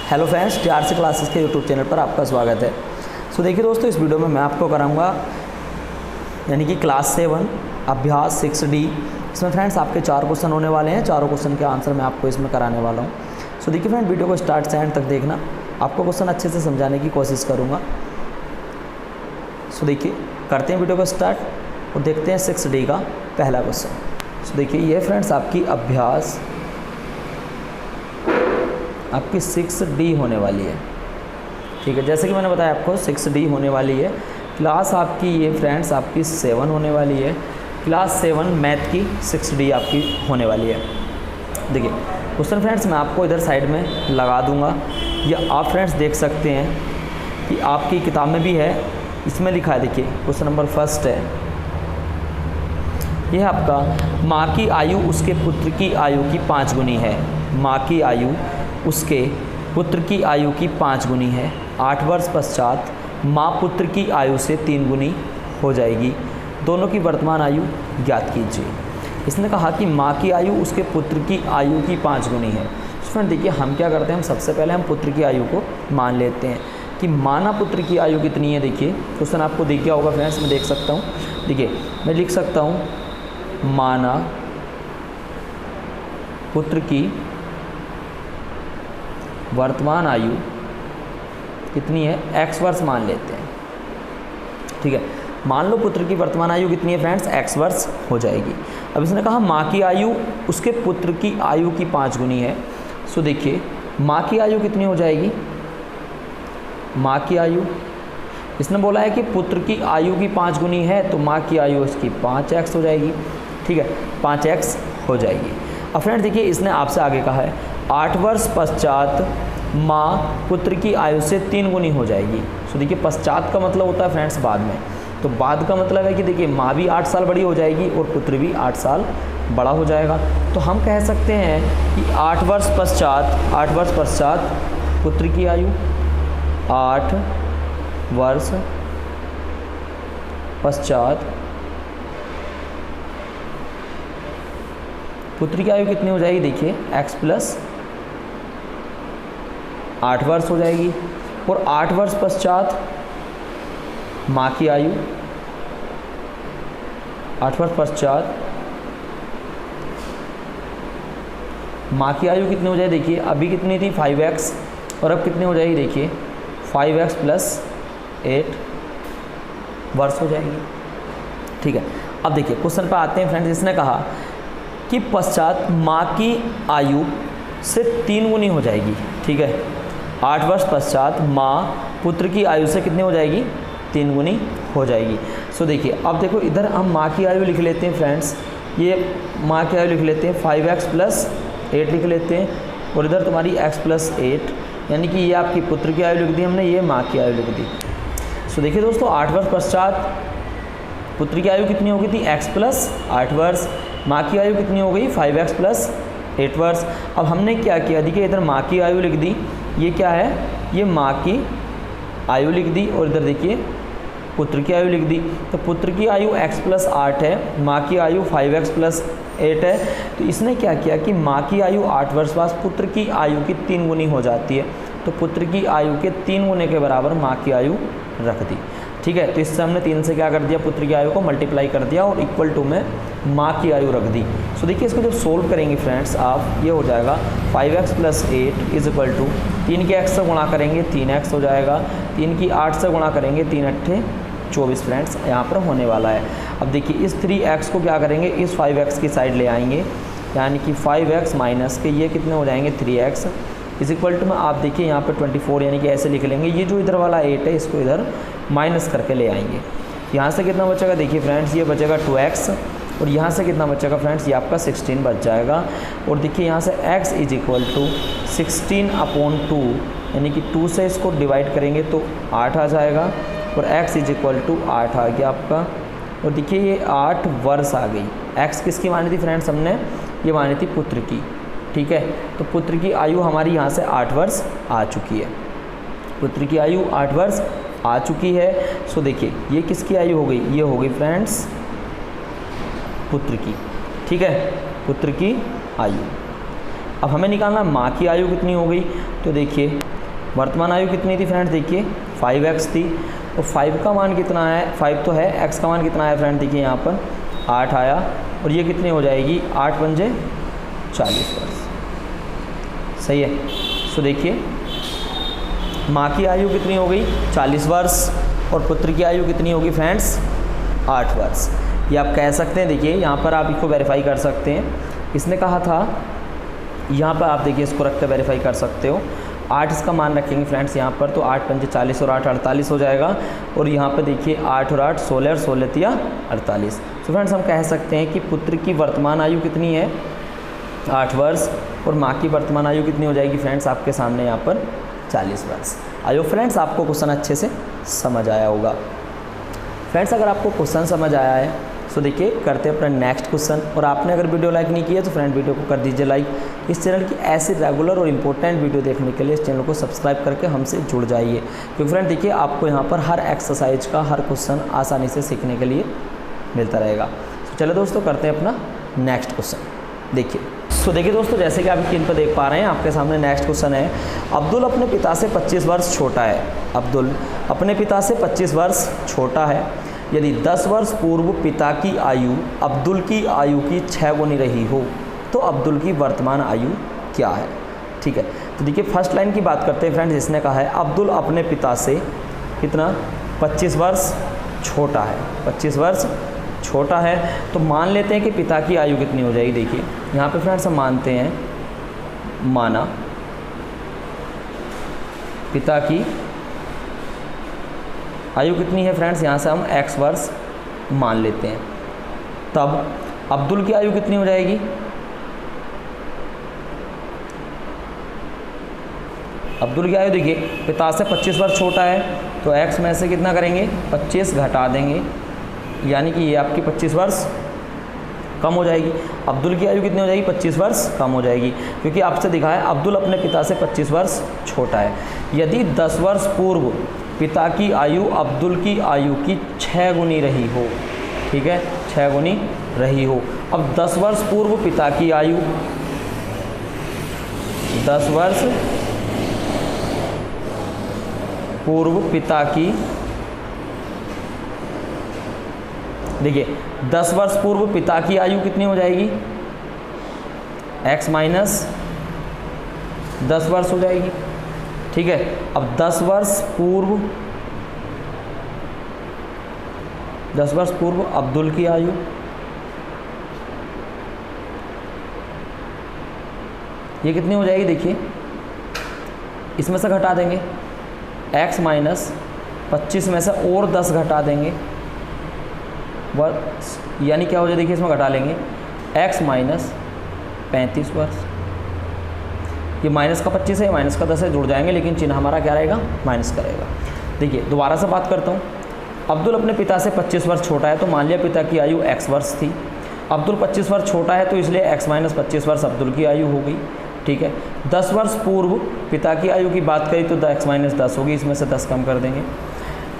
Hello friends, TRC classes के YouTube channel पर आपका स्वागत है। सो देखिए दोस्तों, इस वीडियो में मैं आपको कराऊंगा यानी कि क्लास 7 अभ्यास 6D। इसमें फ्रेंड्स आपके 4 क्वेश्चन होने वाले हैं। चारों क्वेश्चन के आंसर मैं आपको इसमें कराने वाला हूं। सो देखिए फ्रेंड, वीडियो को स्टार्ट से एंड तक देखना, आपको क्वेश्चन अच्छे से समझाने की कोशिश करूँगा। सो देखिए, करते हैं वीडियो को स्टार्ट और देखते हैं 6D का पहला क्वेश्चन। सो देखिए, ये फ्रेंड्स आपकी अभ्यास आपकी 6D होने वाली है। ठीक है, जैसे कि मैंने बताया आपको 6D होने वाली है। क्लास आपकी ये फ्रेंड्स आपकी 7 होने वाली है। क्लास 7 मैथ की 6D आपकी होने वाली है। देखिए क्वेश्चन फ्रेंड्स मैं आपको इधर साइड में लगा दूंगा, या आप फ्रेंड्स देख सकते हैं कि आपकी किताब में भी है, इसमें लिखा है। देखिए क्वेश्चन नंबर फर्स्ट है, यह आपका माँ की आयु उसके पुत्र की आयु की 5 गुनी है। माँ की आयु उसके पुत्र की आयु की 5 गुनी है। 8 वर्ष पश्चात माँ पुत्र की आयु से 3 गुनी हो जाएगी। दोनों की वर्तमान आयु ज्ञात कीजिए। इसने कहा कि माँ की आयु उसके पुत्र की आयु की 5 गुनी है। फ्रेंड देखिए, हम क्या करते हैं, हम सबसे पहले हम पुत्र की आयु को मान लेते हैं कि माना पुत्र की आयु कितनी है। देखिए क्वेश्चन आपको दिख गया होगा फ्रेंड्स, मैं देख सकता हूँ। देखिए मैं लिख सकता हूँ, माना पुत्र की वर्तमान आयु कितनी है, x वर्ष मान लेते हैं। ठीक है, मान लो पुत्र की वर्तमान आयु कितनी है फ्रेंड्स, x वर्ष हो जाएगी। अब इसने कहा माँ की आयु उसके पुत्र की आयु की 5 गुनी है। सो देखिए माँ की आयु कितनी हो जाएगी, माँ की आयु इसने बोला है कि पुत्र की आयु की 5 गुनी है, तो माँ की आयु इसकी 5x हो जाएगी। ठीक है, 5x हो जाएगी। अब फ्रेंड्स देखिए, इसने आपसे आगे कहा है 8 वर्ष पश्चात माँ पुत्र की आयु से 3 गुनी हो जाएगी। सो देखिए, पश्चात का मतलब होता है फ्रेंड्स बाद में, तो बाद का मतलब है कि देखिए माँ भी 8 साल बड़ी हो जाएगी और पुत्र भी 8 साल बड़ा हो जाएगा। तो हम कह सकते हैं कि 8 वर्ष पश्चात पुत्र की आयु, 8 वर्ष पश्चात पुत्र की आयु कितनी हो जाएगी। देखिए x प्लस 8 वर्ष हो जाएगी, और 8 वर्ष पश्चात माँ की आयु, 8 वर्ष पश्चात माँ की आयु कितनी हो जाएगी। देखिए अभी कितनी थी 5x, और अब कितनी हो जाएगी, देखिए 5x प्लस 8 वर्ष हो जाएगी। ठीक है, अब देखिए क्वेश्चन पर आते हैं फ्रेंड्स। इसने कहा कि पश्चात माँ की आयु से 3 गुनी हो जाएगी। ठीक है, 8 वर्ष पश्चात माँ पुत्र की आयु से कितनी हो जाएगी, 3 गुनी हो जाएगी। सो देखिए, अब देखो इधर हम माँ की आयु लिख लेते हैं फ्रेंड्स, ये माँ की आयु लिख लेते हैं 5x प्लस 8 लिख लेते हैं, और इधर तुम्हारी x प्लस 8, यानी कि ये आपकी पुत्र की आयु लिख दी हमने, ये माँ की आयु लिख दी। सो देखिए दोस्तों, 8 वर्ष पश्चात पुत्र की आयु कितनी हो गई थी, x प्लस 8 वर्ष। माँ की आयु कितनी हो गई, 5x प्लस 8 वर्ष। अब हमने क्या किया, देखिए इधर माँ की आयु लिख दी, ये क्या है, ये माँ की आयु लिख दी, और इधर देखिए पुत्र की आयु लिख दी। तो पुत्र की आयु x प्लस 8 है, माँ की आयु 5x प्लस 8 है। तो इसने क्या किया कि माँ की आयु 8 वर्ष बाद पुत्र की आयु की 3 गुनी हो जाती है, तो पुत्र की आयु के 3 गुने के बराबर माँ की आयु रख दी। ठीक है, तो इससे हमने 3 से क्या कर दिया, पुत्र की आयु को मल्टीप्लाई कर दिया, और इक्वल टू में माँ की आयु रख दी। सो देखिए, इसको जब सोल्व करेंगे फ्रेंड्स आप, ये हो जाएगा 5x plus 8 is equal to 3 के x से गुणा करेंगे 3x हो जाएगा, 3 की 8 से गुणा करेंगे 3 अट्ठे 24 फ्रेंड्स यहाँ पर होने वाला है। अब देखिए इस 3x को क्या करेंगे, इस 5x की साइड ले आएंगे, यानी कि 5x माइनस के ये कितने हो जाएंगे 3x इज इक्वल टू में आप देखिए यहाँ पर 24, यानी कि ऐसे लिख लेंगे। ये जो इधर वाला 8 है इसको इधर माइनस करके ले आएंगे। यहाँ से कितना बचेगा, देखिए फ्रेंड्स ये बचेगा 2x, और यहाँ से कितना बचेगा फ्रेंड्स, ये आपका 16 बच जाएगा। और देखिए यहाँ से x इज इक्वल टू 16/2, यानी कि 2 से इसको डिवाइड करेंगे तो 8 आ जाएगा, और x इज इक्वल टू 8 आ गया आपका। और देखिए ये 8 वर्ष आ गई। x किसकी मानी थी फ्रेंड्स हमने, ये मानी थी पुत्र की। ठीक है, तो पुत्र की आयु हमारी यहाँ से 8 वर्ष आ चुकी है, पुत्र की आयु 8 वर्ष आ चुकी है। सो देखिए ये किसकी आयु हो गई, ये हो गई फ्रेंड्स पुत्र की। ठीक है, पुत्र की आयु। अब हमें निकालना माँ की आयु कितनी हो गई, तो देखिए वर्तमान आयु कितनी थी फ्रेंड्स, देखिए 5x थी, तो 5 का मान कितना है, 5 तो है, x का मान कितना है फ्रेंड, देखिए यहाँ पर 8 आया, और ये कितनी हो जाएगी, 8 पंजे 40 वर्ष, सही है। सो देखिए माँ की आयु कितनी हो गई 40 वर्ष और पुत्र की आयु कितनी होगी फ्रेंड्स 8 वर्ष। ये आप कह सकते हैं, देखिए यहाँ पर आप इसको वेरीफाई कर सकते हैं। इसने कहा था, यहाँ पर आप देखिए इसको रख कर वेरीफाई कर सकते हो। 8 इसका मान रखेंगे फ्रेंड्स यहाँ पर, तो 8 पंजे 40 और 8 48 हो जाएगा, और यहाँ पर देखिए 8 और 8 16 और 16 तिया 48। तो फ्रेंड्स हम कह सकते हैं कि पुत्र की वर्तमान आयु कितनी है 8 वर्ष, और माँ की वर्तमान आयु कितनी हो जाएगी फ्रेंड्स आपके सामने यहाँ पर 40 वर्ष। आयो फ्रेंड्स आपको क्वेश्चन अच्छे से समझ आया होगा। फ्रेंड्स अगर आपको क्वेश्चन समझ आया है तो देखिए करते हैं अपना नेक्स्ट क्वेश्चन। और आपने अगर वीडियो लाइक नहीं किया तो फ्रेंड वीडियो को कर दीजिए लाइक। इस चैनल की ऐसे रेगुलर और इम्पोर्टेंट वीडियो देखने के लिए इस चैनल को सब्सक्राइब करके हमसे जुड़ जाइए, क्योंकि फ्रेंड देखिए आपको यहाँ पर हर एक्सरसाइज का हर क्वेश्चन आसानी से सीखने के लिए मिलता रहेगा। तो चलो दोस्तों करते हैं अपना नेक्स्ट क्वेश्चन। देखिए देखिए दोस्तों, जैसे कि आप स्क्रीन पर देख पा रहे हैं आपके सामने नेक्स्ट क्वेश्चन है। अब्दुल अपने पिता से 25 वर्ष छोटा है। अब्दुल अपने पिता से 25 वर्ष छोटा है। यदि 10 वर्ष पूर्व पिता की आयु अब्दुल की आयु की 6 गुनी रही हो तो अब्दुल की वर्तमान आयु क्या है। ठीक है, तो देखिए फर्स्ट लाइन की बात करते हैं फ्रेंड्स। इसने कहा है अब्दुल अपने पिता से कितना 25 वर्ष छोटा है। 25 वर्ष छोटा है, तो मान लेते हैं कि पिता की आयु कितनी हो जाएगी। देखिए यहाँ पे फ्रेंड्स हम मानते हैं, माना पिता की आयु कितनी है फ्रेंड्स, यहाँ से हम x वर्ष मान लेते हैं। तब अब्दुल की आयु कितनी हो जाएगी, अब्दुल की आयु देखिए पिता से 25 वर्ष छोटा है, तो x में से कितना करेंगे 25 घटा देंगे, यानी कि ये आपकी 25 वर्ष कम हो जाएगी। अब्दुल की आयु कितनी हो जाएगी 25 वर्ष कम हो जाएगी, क्योंकि आपसे दिखा है अब्दुल अपने पिता से 25 वर्ष छोटा है। यदि 10 वर्ष पूर्व पिता की आयु अब्दुल की आयु की 6 गुनी रही हो, ठीक है 6 गुनी रही हो। अब 10 वर्ष पूर्व पिता की आयु 10 वर्ष पूर्व पिता की, देखिए 10 वर्ष पूर्व पिता की आयु कितनी हो जाएगी x माइनस 10 वर्ष हो जाएगी। ठीक है, अब 10 वर्ष पूर्व अब्दुल की आयु, ये कितनी हो जाएगी, देखिए इसमें से घटा देंगे x माइनस 25 में से और 10 घटा देंगे, यानी क्या हो जाए, देखिए इसमें घटा लेंगे x माइनस 35 वर्ष। ये माइनस का 25 है, माइनस का 10 है, जुड़ जाएंगे, लेकिन चिन्ह हमारा क्या रहेगा माइनस का रहेगा। देखिए दोबारा से बात करता हूँ। अब्दुल अपने पिता से 25 वर्ष छोटा है, तो मान लिया पिता की आयु x वर्ष थी। अब्दुल 25 वर्ष छोटा है, तो इसलिए x माइनस 25 वर्ष अब्दुल की आयु हो गई। ठीक है, 10 वर्ष पूर्व पिता की आयु की बात करी तो x माइनस 10 होगी, इसमें से 10 कम कर देंगे।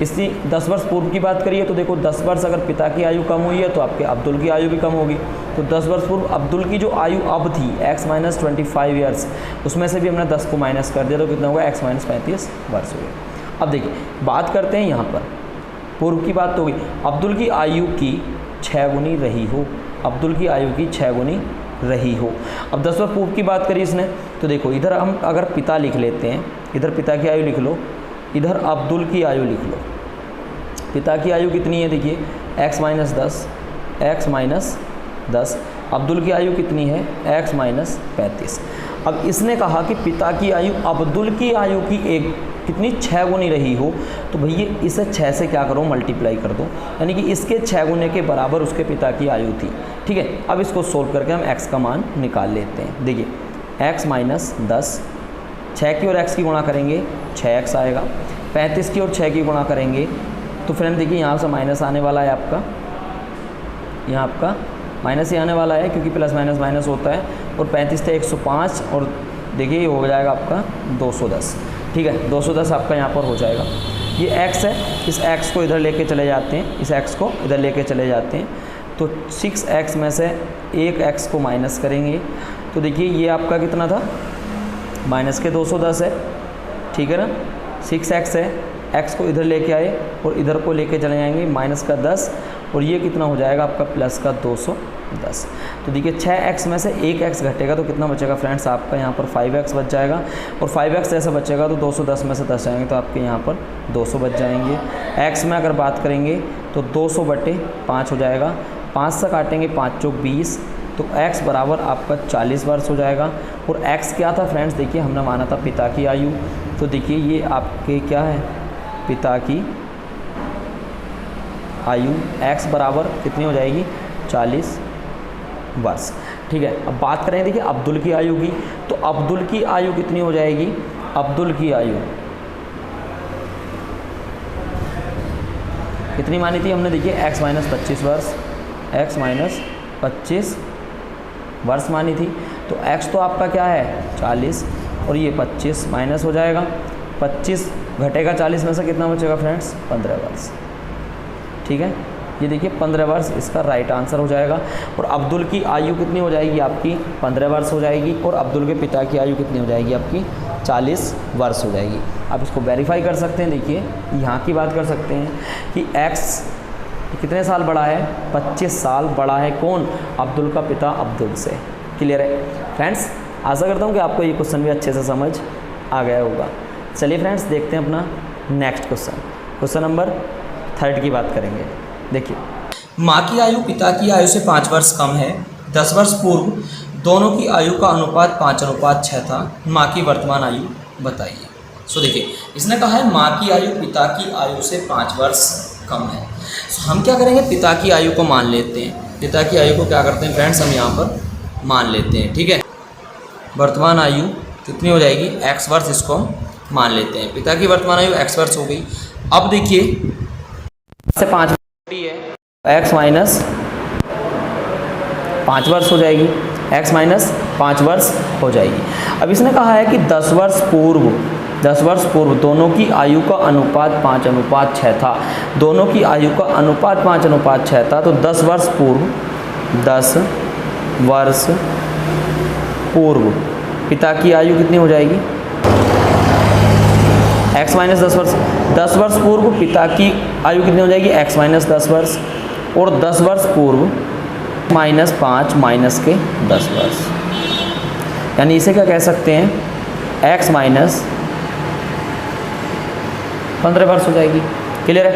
इसलिए 10 वर्ष पूर्व की बात करिए तो देखो 10 वर्ष अगर पिता की आयु कम हुई है तो आपके अब्दुल की आयु भी कम होगी। तो 10 वर्ष पूर्व अब्दुल की जो आयु अब थी x माइनस 25 ईयर्स, उसमें से भी हमने 10 को माइनस कर दिया तो कितना होगा x माइनस 35 वर्ष हो गया। अब देखिए बात करते हैं यहाँ पर पूर्व की बात तो होगी, अब्दुल की आयु की 6 गुनी रही हो, अब्दुल की आयु की 6 गुनी रही हो। अब 10 वर्ष पूर्व की बात करी इसने, तो देखो इधर हम अगर पिता लिख लेते हैं, इधर पिता की आयु लिख लो, इधर अब्दुल की आयु लिख लो। पिता की आयु कितनी है, देखिए x minus 10, x minus 10, Abdul की आयु कितनी है x माइनस 35। अब इसने कहा कि पिता की आयु अब्दुल की आयु की एक कितनी 6 गुनी रही हो, तो भैया इसे 6 से क्या करो मल्टीप्लाई कर दो, यानी कि इसके 6 गुने के बराबर उसके पिता की आयु थी। ठीक है, अब इसको सोल्व करके हम x का मान निकाल लेते हैं। देखिए x माइनस 10, 6 की और x की गुणा करेंगे 6x आएगा, 35 की और 6 की गुणा करेंगे तो फ्रेंड देखिए यहाँ से माइनस आने वाला है आपका, यहाँ आपका माइनस ही आने वाला है क्योंकि प्लस माइनस माइनस होता है, और 35 थे 105 और देखिए ये हो जाएगा आपका 210। ठीक है, 210 आपका यहाँ पर हो जाएगा। ये x है, इस x को इधर लेके चले जाते हैं, इस x को इधर लेके चले जाते हैं, तो 6x में से एक x को माइनस करेंगे तो तो देखिए ये आपका कितना था, माइनस के 210 है, ठीक है ना। 6x है, x को इधर लेके आए और इधर को लेके चले जाएंगे, माइनस का 10 और ये कितना हो जाएगा आपका प्लस का 210। तो देखिए 6x में से 1x घटेगा तो कितना बचेगा फ्रेंड्स, आपका यहाँ पर 5x बच जाएगा। और 5x जैसे बचेगा तो 210 में से 10 जाएंगे तो आपके यहाँ पर 200 बच जाएंगे। x में अगर बात करेंगे तो 200/5 हो जाएगा, 5 से काटेंगे 5 चौक 20, तो x बराबर आपका 40 वर्ष हो जाएगा। और x क्या था फ्रेंड्स, देखिए हमने माना था पिता की आयु, तो देखिए ये आपके क्या है, पिता की आयु x बराबर कितनी हो जाएगी, 40 वर्ष, ठीक है। अब बात करें देखिए अब्दुल की आयु की, तो अब्दुल की आयु कितनी हो जाएगी, अब्दुल की आयु कितनी मानी थी हमने, देखिए x - 25 वर्ष, x - 25 वर्ष मानी थी। तो x तो आपका क्या है 40 और ये 25 माइनस हो जाएगा, 25 घटेगा 40 में से कितना बचेगा फ्रेंड्स, 15 वर्ष, ठीक है। ये देखिए 15 वर्ष इसका राइट आंसर हो जाएगा। और अब्दुल की आयु कितनी हो जाएगी आपकी, 15 वर्ष हो जाएगी। और अब्दुल के पिता की आयु कितनी हो जाएगी आपकी, 40 वर्ष हो जाएगी। आप इसको वेरीफाई कर सकते हैं। देखिए यहाँ की बात कर सकते हैं कि x कितने साल बड़ा है, 25 साल बड़ा है कौन, अब्दुल का पिता अब्दुल से। क्लियर है फ्रेंड्स, आशा करता हूँ कि आपको ये क्वेश्चन भी अच्छे से समझ आ गया होगा। चलिए फ्रेंड्स देखते हैं अपना नेक्स्ट क्वेश्चन नंबर 3 की बात करेंगे। देखिए माँ की आयु पिता की आयु से 5 वर्ष कम है। 10 वर्ष पूर्व दोनों की आयु का अनुपात 5:6 था। माँ की वर्तमान आयु बताइए। सो देखिए इसने कहा है माँ की आयु पिता की आयु से 5 वर्ष कम है। सो हम क्या करेंगे, पिता की आयु को मान लेते हैं। पिता की आयु को क्या करते हैं फ्रेंड्स, हम यहाँ पर मान लेते हैं, ठीक है। वर्तमान आयु कितनी हो जाएगी, x वर्ष, इसको हम मान लेते हैं। पिता की वर्तमान आयु x वर्ष हो गई। अब देखिए से 5 है, x - 5 वर्ष हो जाएगी, x - 5 वर्ष हो जाएगी। अब इसने कहा है कि 10 वर्ष पूर्व दोनों की आयु का अनुपात 5:6 था। दोनों की आयु का अनुपात 5:6 था। तो 10 वर्ष पूर्व पिता की आयु कितनी हो जाएगी, x - 10 वर्ष। 10 वर्ष पूर्व पिता की आयु कितनी हो जाएगी, x - 10 वर्ष। और 10 वर्ष पूर्व -5 माइनस के 10 वर्ष, यानी इसे क्या कह सकते हैं, x - 15 वर्ष हो जाएगी। क्लियर है।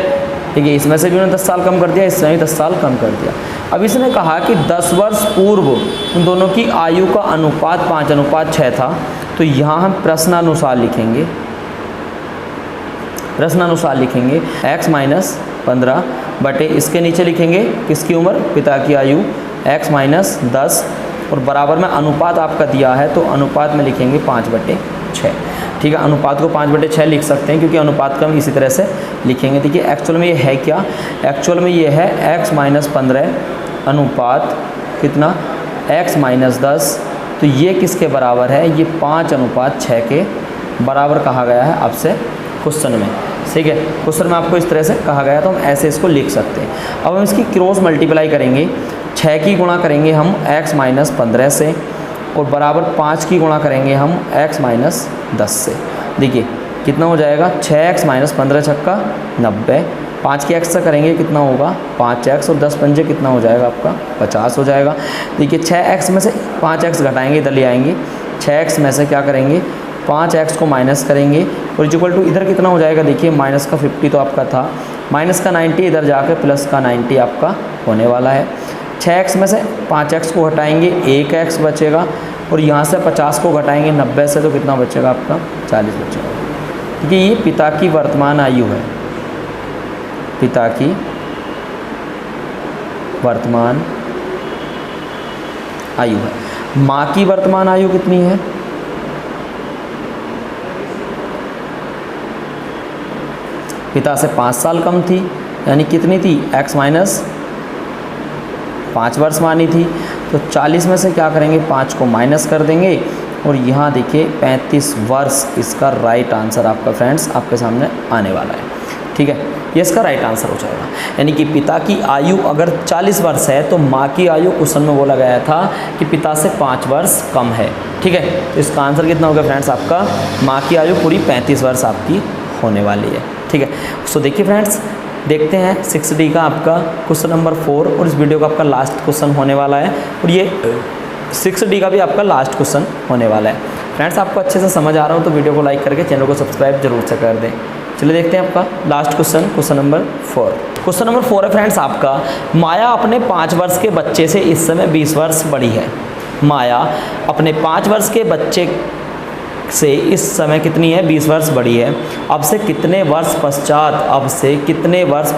देखिए इसमें से भी उन्होंने 10 साल कम कर दिया, इसमें भी 10 साल कम कर दिया। अब इसने कहा कि 10 वर्ष पूर्व उन दोनों की आयु का अनुपात 5:6 था। तो यहाँ हम प्रश्नानुसार लिखेंगे, x - 15 बटे इसके नीचे लिखेंगे किसकी उम्र, पिता की आयु, x - 10 और बराबर में अनुपात आपका दिया है तो अनुपात में लिखेंगे 5/6, ठीक है। अनुपात को 5/6 लिख सकते हैं क्योंकि अनुपात का हम इसी तरह से लिखेंगे। देखिए एक्चुअल में ये है क्या, एक्चुअल में ये है x - 15 अनुपात कितना, x - 10। तो ये किसके बराबर है, ये 5:6 के बराबर कहा गया है आपसे क्वेश्चन में, ठीक है। क्वेश्चन में आपको इस तरह से कहा गया तो हम ऐसे इसको लिख सकते हैं। अब हम इसकी क्रॉस मल्टीप्लाई करेंगे, 6 की गुणा करेंगे हम x - 15 से और बराबर 5 की गुणा करेंगे हम x - 10 से। देखिए कितना हो जाएगा, 6x - 15 छक्का 90, 5 की x से करेंगे कितना होगा 5x और 10 पंजे कितना हो जाएगा आपका 50 हो जाएगा। देखिए 6x में से 5x घटाएंगे, इधर ले आएंगे, 6x में से क्या करेंगे 5x को माइनस करेंगे और इक्वल टू इधर कितना हो जाएगा, देखिए माइनस का 50 तो आपका था, माइनस का 90 इधर जाकर प्लस का 90 आपका होने वाला है। 6x में से 5x को घटाएंगे 1x बचेगा और यहाँ से 50 को घटाएंगे 90 से तो कितना बचेगा आपका 40 बचेगा। क्योंकि ये पिता की वर्तमान आयु है, पिता की वर्तमान आयु है। माँ की वर्तमान आयु कितनी है, पिता से 5 साल कम थी, यानी कितनी थी, x - 5 वर्ष मानी थी। तो 40 में से क्या करेंगे 5 को माइनस कर देंगे और यहाँ देखिए 35 वर्ष इसका राइट आंसर आपका फ्रेंड्स आपके सामने आने वाला है, ठीक है। ये इसका राइट आंसर हो जाएगा। यानी कि पिता की आयु अगर 40 वर्ष है तो माँ की आयु क्वेश्चन में बोला गया था कि पिता से 5 वर्ष कम है। ठीक है, तो इसका आंसर कितना हो गया फ्रेंड्स आपका, माँ की आयु पूरी 35 वर्ष आपकी होने वाली है। ठीक है, सो देखिए फ्रेंड्स, देखते हैं 6D का आपका क्वेश्चन नंबर 4 और इस वीडियो का आपका लास्ट क्वेश्चन होने वाला है और ये 6D का भी आपका लास्ट क्वेश्चन होने वाला है। फ्रेंड्स आपको अच्छे से समझ आ रहा हो तो वीडियो को लाइक करके चैनल को सब्सक्राइब जरूर से कर दें। चलिए देखते हैं आपका last question, question number 4। Question number 4 है फ्रेंड्स आपका, माया अपने 5 वर्ष के बच्चे से इस समय 20 वर्ष बड़ी है। माया अपने 5 वर्ष के बच्चे से इस समय कितनी है, 20 वर्ष बड़ी है। अब से कितने वर्ष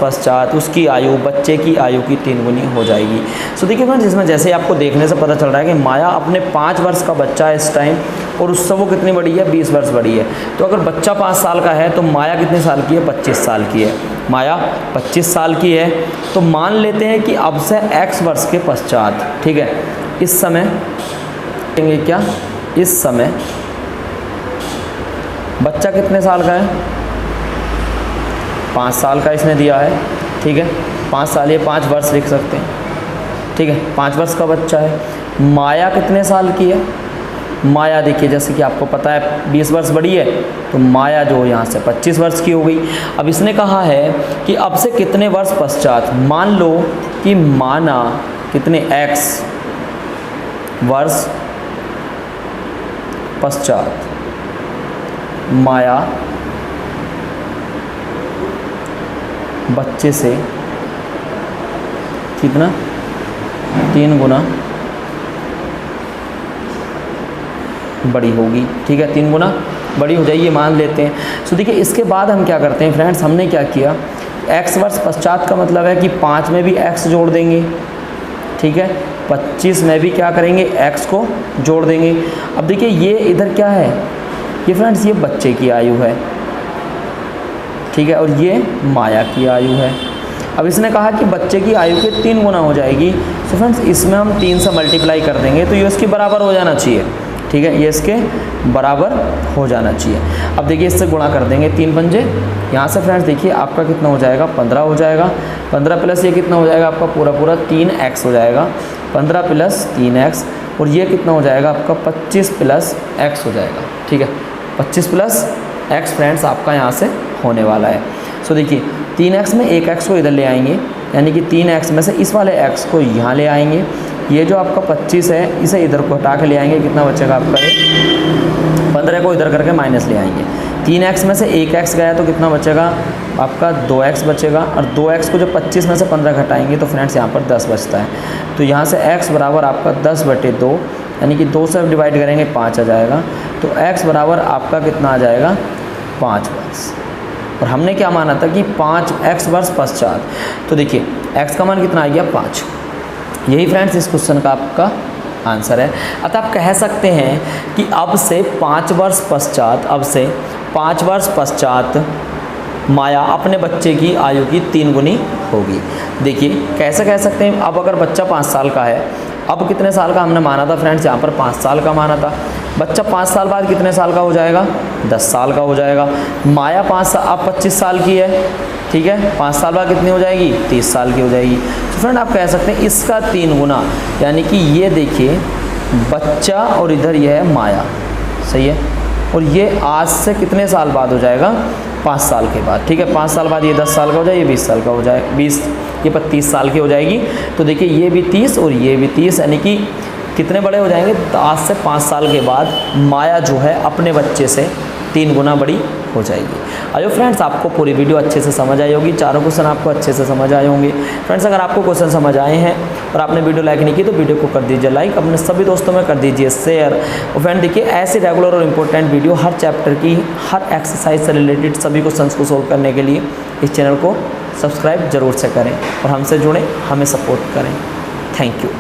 पश्चात उसकी आयु बच्चे की आयु की 3 गुनी हो जाएगी। सो देखिए फ्रेंड्स, इसमें जैसे आपको देखने से पता चल रहा है कि माया अपने 5 वर्ष का बच्चा है इस टाइम और उससे वो कितनी बड़ी है, 20 वर्ष बड़ी है। तो अगर बच्चा 5 साल का है तो माया कितने साल की है, 25 साल की है। माया 25 साल की है तो मान लेते हैं कि अब से x वर्ष के पश्चात, ठीक है, इस समय कहेंगे क्या, इस समय बच्चा कितने साल का है, 5 साल का इसने दिया है। ठीक है, 5 साल, ये 5 वर्ष लिख सकते हैं। ठीक है, 5 वर्ष का बच्चा है। माया कितने साल की है, माया देखिए जैसे कि आपको पता है 20 वर्ष बड़ी है तो माया जो यहाँ से 25 वर्ष की हो गई। अब इसने कहा है कि अब से कितने वर्ष पश्चात, मान लो कि माना कितने x वर्ष पश्चात माया बच्चे से कितना, 3 गुना बड़ी होगी। ठीक है, 3 गुना बड़ी हो जाएगी, मान लेते हैं। सो देखिए इसके बाद हम क्या करते हैं फ्रेंड्स, हमने क्या किया, x वर्ष पश्चात का मतलब है कि 5 में भी x जोड़ देंगे। ठीक है, 25 में भी क्या करेंगे, x को जोड़ देंगे। अब देखिए ये इधर क्या है, ये फ्रेंड्स ये बच्चे की आयु है। ठीक है, और ये माया की आयु है। अब इसने कहा कि बच्चे की आयु के 3 गुना हो जाएगी। सो फ्रेंड्स इसमें हम 3 से मल्टीप्लाई कर देंगे तो ये उसके बराबर हो जाना चाहिए। ठीक है, ये इसके बराबर हो जाना चाहिए। अब देखिए इससे गुणा कर देंगे, 3 पंजे, यहाँ से फ्रेंड्स देखिए आपका कितना हो जाएगा, 15 हो जाएगा। 15 प्लस ये कितना हो जाएगा आपका, पूरा 3x हो जाएगा। 15 प्लस 3x और ये कितना हो जाएगा आपका, 25 प्लस x हो जाएगा। ठीक है, 25 प्लस x फ्रेंड्स आपका यहाँ से होने वाला है। सो देखिए 3x में 1x को इधर ले आएंगे, यानी कि 3x में से इस वाले x को यहाँ ले आएंगे। ये जो आपका 25 है इसे इधर को हटा के ले आएंगे, कितना बचेगा आपका, 15 को इधर करके माइनस ले आएंगे। 3x में से 1x गया तो कितना बचेगा आपका, 2x बचेगा। और 2x को जो 25 में से 15 घटाएंगे तो फ्रेंड्स यहाँ पर 10 बचता है। तो यहाँ से x बराबर आपका 10/2, यानी कि 2 से डिवाइड करेंगे 5 आ जाएगा। तो x बराबर आपका कितना आ जाएगा, 5 वर्ष। और हमने क्या माना था कि 5x वर्ष पश्चात, तो देखिए x का मान कितना आ गया, 5। यही फ्रेंड्स इस क्वेश्चन का आपका आंसर है। अतः आप कह सकते हैं कि अब से 5 वर्ष पश्चात माया अपने बच्चे की आयु की 3 गुनी होगी। देखिए कैसे कह सकते हैं, अब अगर बच्चा 5 साल का है, अब कितने साल का हमने माना था फ्रेंड्स, यहाँ पर 5 साल का माना था। बच्चा 5 साल बाद कितने साल का हो जाएगा, 10 साल का हो जाएगा। माया 5 साल, अब 25 साल की है। ठीक है, 5 साल बाद कितनी हो जाएगी, 30 साल की हो जाएगी। तो फ्रेंड आप कह सकते हैं इसका 3 गुना, यानी कि ये देखिए बच्चा और इधर ये है माया, सही है। और ये आज से कितने साल बाद हो जाएगा, 5 साल के बाद। ठीक है, 5 साल बाद ये 10 साल का हो जाए, ये 20 साल का हो जाए, 20 ये 35 साल की हो जाएगी। तो देखिए ये भी 30 और ये भी 30, यानी कि कितने बड़े हो जाएंगे, आज से 5 साल के बाद माया जो है अपने बच्चे से 3 गुना बड़ी हो जाएगी। आइए फ्रेंड्स आपको पूरी वीडियो अच्छे से समझ आई होगी, चारों क्वेश्चन आपको अच्छे से समझ आए होंगे। फ्रेंड्स अगर आपको क्वेश्चन समझ आए हैं और आपने वीडियो लाइक नहीं की तो वीडियो को कर दीजिए लाइक, अपने सभी दोस्तों में कर दीजिए शेयर। और फ्रेंड देखिए ऐसे रेगुलर और इंपॉर्टेंट वीडियो हर चैप्टर की, हर एक्सरसाइज से रिलेटेड सभी क्वेश्चंस को सोल्व करने के लिए इस चैनल को सब्सक्राइब जरूर से करें और हमसे जुड़ें, हमें सपोर्ट करें। Thank you.